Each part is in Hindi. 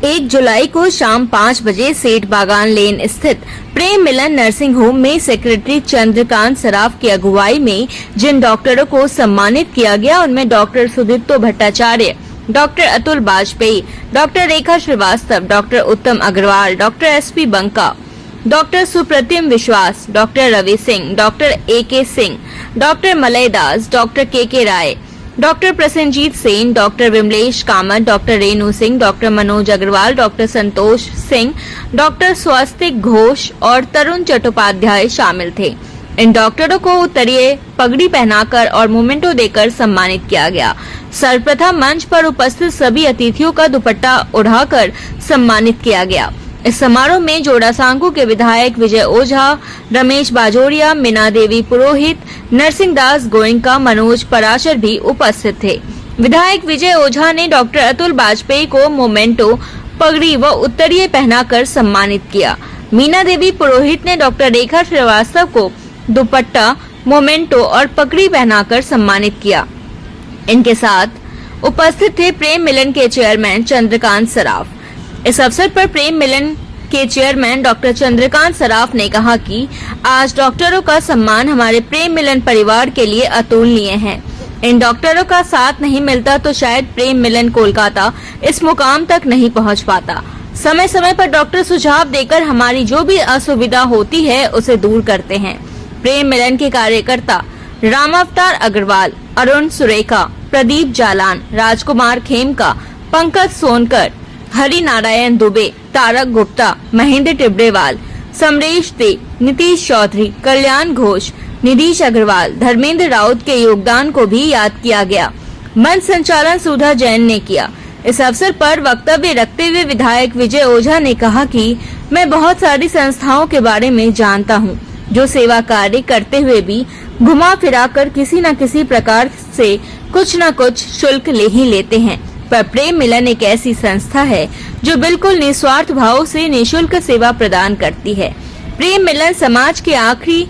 1 जुलाई को शाम 5 बजे सेठ बागान लेन स्थित प्रेम मिलन नर्सिंग होम में सेक्रेटरी चंद्रकांत सराफ की अगुवाई में जिन डॉक्टरों को सम्मानित किया गया उनमें doctor Sudipto Bhattacharya, doctor Atul Vajpayee, doctor Rekha Srivastava, doctor Uttam Agarwal, doctor SP Banka, doctor Supratim Biswas, doctor Ravi Singh, doctor AK Singh, doctor Malay Das, doctor KK Rai, doctor Prasenjit Sen, doctor Vimlesh Kamat, doctor Renu Singh, doctor Manoj Agarwal, doctor Santosh Singh, doctor Swastik Ghosh और तरुण चट्टोपाध्याय शामिल थे। इन डॉक्टरों को उत्तरीय पगड़ी पहनाकर और मोमेंटो देकर सम्मानित किया गया। सर्वप्रथम मंच पर उपस्थित सभी अतिथियों का दुपट्टा उड़ाकर सम्मानित किया गया। इस समारोह में जोड़ासांकू के विधायक विजय ओझा, रमेश बाजोरिया, मीना देवी पुरोहित, नरसिंह दास गोयनका, मनोज पराशर भी उपस्थित थे। विधायक विजय ओझा ने डॉक्टर अतुल वाजपेयी को मोमेंटो, पगड़ी व उत्तरीय पहनाकर सम्मानित किया। मीना देवी पुरोहित ने डॉक्टर रेखा श्रीवास्तव को दुपट्टा, मोमेंटो और पगड़ी पहनाकर सम्मानित किया। इनके साथ उपस्थित थे प्रेम मिलन के चेयरमैन चंद्रकांत सराफ। इस अवसर पर प्रेम मिलन के चेयरमैन डॉक्टर चंद्रकांत सराफ ने कहा कि आज डॉक्टरों का सम्मान हमारे प्रेम मिलन परिवार के लिए अतुलनीय है। इन डॉक्टरों का साथ नहीं मिलता तो शायद प्रेम मिलन कोलकाता इस मुकाम तक नहीं पहुंच पाता। समय समय पर डॉक्टर सुझाव देकर हमारी जो भी असुविधा होती है उसे दूर करते हैं। प्रेम मिलन के कार्यकर्ता रामावतार अग्रवाल, अरुण सुरेखा, प्रदीप जालान, राजकुमार खेमका, पंकज सोनकर, हरि नारायण दुबे, तारक गुप्ता, महेंद्र टिब्रेवाल, समरेश दे, नीतीश चौधरी, कल्याण घोष, निधीश अग्रवाल, धर्मेंद्र राउत के योगदान को भी याद किया गया। मंच संचालन सुधा जैन ने किया। इस अवसर पर वक्तव्य रखते हुए विधायक विजय ओझा ने कहा कि मैं बहुत सारी संस्थाओं के बारे में जानता हूं, जो सेवा कार्य करते हुए भी घुमा फिरा कर किसी न किसी प्रकार से कुछ न कुछ शुल्क ले ही लेते हैं, पर प्रेम मिलन एक ऐसी संस्था है जो बिल्कुल निस्वार्थ भाव से निःशुल्क सेवा प्रदान करती है। प्रेम मिलन समाज के आखिरी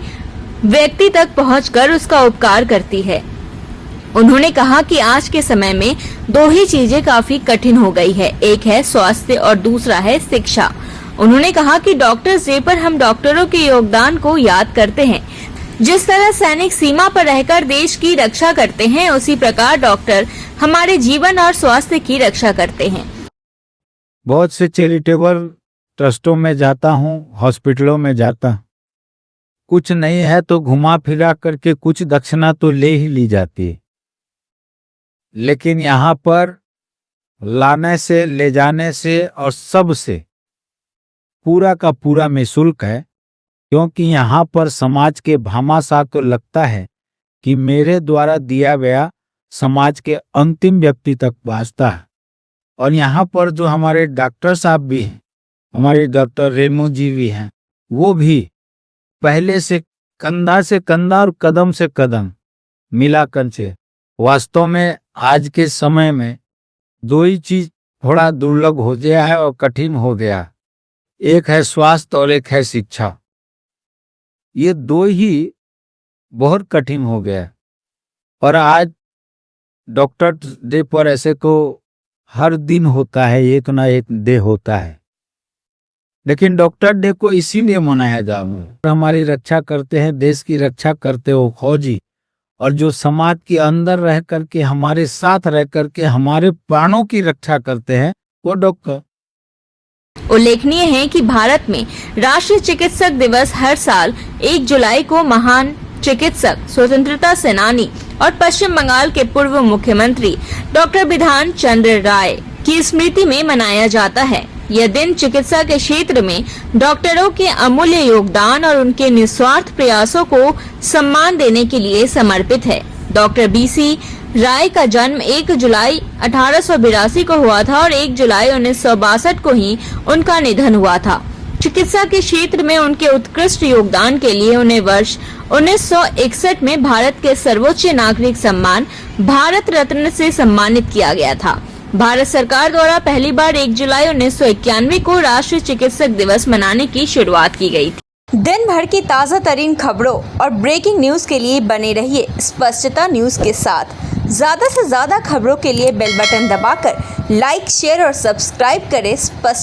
व्यक्ति तक पहुंचकर उसका उपकार करती है। उन्होंने कहा कि आज के समय में दो ही चीजें काफी कठिन हो गई है, एक है स्वास्थ्य और दूसरा है शिक्षा। उन्होंने कहा कि डॉक्टर्स डे पर हम डॉक्टरों के योगदान को याद करते हैं। जिस तरह सैनिक सीमा पर रहकर देश की रक्षा करते हैं, उसी प्रकार डॉक्टर हमारे जीवन और स्वास्थ्य की रक्षा करते हैं। बहुत से चैरिटेबल ट्रस्टों में जाता हूँ, हॉस्पिटलों में जाता, कुछ नहीं है तो घुमा फिरा करके कुछ दक्षिणा तो ले ही ली जाती है, लेकिन यहाँ पर लाने से, ले जाने से और सब से पूरा का पूरा निःशुल्क है, क्योंकि यहाँ पर समाज के भामाशाह को लगता है कि मेरे द्वारा दिया गया समाज के अंतिम व्यक्ति तक पहुँचता है। और यहाँ पर जो हमारे डॉक्टर साहब भी हैं, हमारे डॉक्टर रेणु जी भी हैं, वो भी पहले से कंधा और कदम से कदम मिलाकर से, वास्तव में आज के समय में दो ही चीज थोड़ा दुर्लभ हो गया है और कठिन हो गया, एक है स्वास्थ्य और एक है शिक्षा। ये दो ही बहुत कठिन हो गया। और आज डॉक्टर डे पर ऐसे को हर दिन होता है, एक ना एक डे होता है, लेकिन डॉक्टर डे को इसीलिए मनाया जाता है, हमारी रक्षा करते हैं, देश की रक्षा करते हो फौजी, और जो समाज के अंदर रह करके हमारे साथ रह करके हमारे प्राणों की रक्षा करते हैं वो डॉक्टर। उल्लेखनीय है कि भारत में राष्ट्रीय चिकित्सक दिवस हर साल 1 जुलाई को महान चिकित्सक, स्वतंत्रता सेनानी और पश्चिम बंगाल के पूर्व मुख्यमंत्री डॉक्टर बिधान चंद्र राय की स्मृति में मनाया जाता है। यह दिन चिकित्सा के क्षेत्र में डॉक्टरों के अमूल्य योगदान और उनके निस्वार्थ प्रयासों को सम्मान देने के लिए समर्पित है। डॉक्टर BC राय का जन्म 1 जुलाई 1882 को हुआ था और 1 जुलाई 1962 को ही उनका निधन हुआ था। चिकित्सा के क्षेत्र में उनके उत्कृष्ट योगदान के लिए उन्हें वर्ष 1961 में भारत के सर्वोच्च नागरिक सम्मान भारत रत्न से सम्मानित किया गया था। भारत सरकार द्वारा पहली बार 1 जुलाई 1991 को राष्ट्रीय चिकित्सक दिवस मनाने की शुरुआत की गई थी। दिन भर की ताज़ा तरीन खबरों और ब्रेकिंग न्यूज के लिए बने रहिए स्पष्टता न्यूज के साथ। ज्यादा से ज्यादा खबरों के लिए बेल बटन दबाकर लाइक, शेयर और सब्सक्राइब करें स्पष्ट